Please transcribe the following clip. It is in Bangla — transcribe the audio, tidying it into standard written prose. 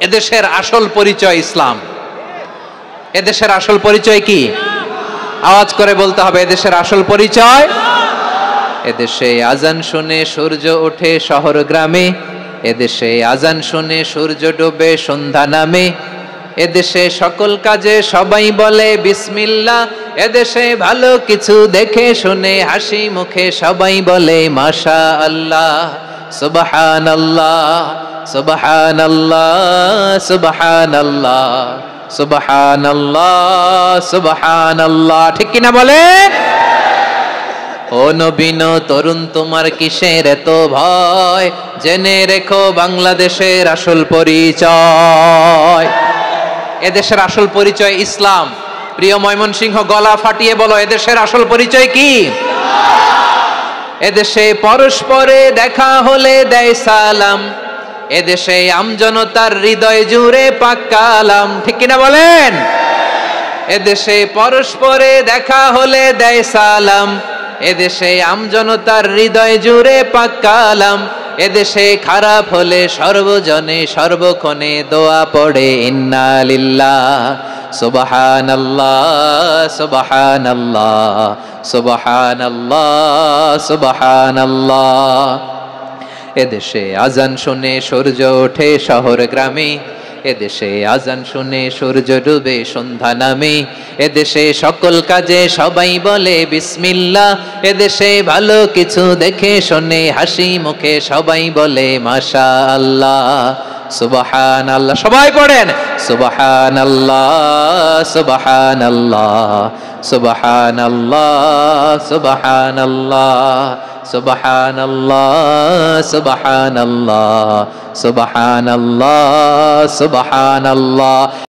এদেশের আসল পরিচয় ইসলাম। এদেশের আসল পরিচয় কি? আওয়াজ করে বলতে হবে, এদেশের আসল পরিচয়। এদেশে আজান শুনে সূর্য ওঠে শহর গ্রামে, এদেশে আজান শুনে সূর্য ডোবে সন্ধ্যা নামে, এদেশে সকল কাজে সবাই বলে বিসমিল্লাহ, এদেশে ভালো কিছু দেখে শুনে হাসি মুখে সবাই বলে মাশা আল্লাহ, সুবহানাল্লাহ সুবহানাল্লাহ সুবহানাল্লাহ সুবহানাল্লাহ সুবহানাল্লাহ। ঠিক কিনা বলে? ও নবীন তরুণ তোমার কিসের এত ভয়, জেনে রেখো বাংলাদেশের আসল পরিচয়। এদেশের আসল পরিচয় ইসলাম। প্রিয় ময়মনসিংহ, গলা ফাটিয়ে বলো, এদেশের আসল পরিচয় কি? এদেশে পরস্পরে দেখা হলে দেয় সালাম, এদেশে আমজনতার হৃদয় জুড়ে পাক কালাম। ঠিক কিনা বলেন? এদেশে পরস্পরে দেখা হলে দেয় সালাম, এদেশে আমজনতার হৃদয় জুড়ে পাক কালাম, এদেশে খারাপ হলে সর্বজনে সর্বক্ষণে দোয়া পড়ে ইন্না লিল্লাহ সুবহানাল্লাহ সুবহানাল্লাহ সুবহানাল্লাহ সুবহানাল্লাহ। এদেশে আজান শুনে সূর্য ওঠে শহর গ্রামে, এদেশে আজান শুনে সূর্য ডুবে সন্ধ্যা নামে, এদেশে সকল কাজে সবাই বলে বিসমিল্লাহ, এদেশে ভালো কিছু দেখে শুনে হাসি মুখে সবাই বলে মাশা আল্লাহ সুবহানাল্লাহ। সবাই পড়েন সুবহানাল্লাহ সুবহানাল্লাহ সুবহানাল্লাহ সুবহানাল্লাহ সুবহানাল্লাহ সুবহানাল্লাহ সুবহানাল্লাহ সুবহানাল্লাহ।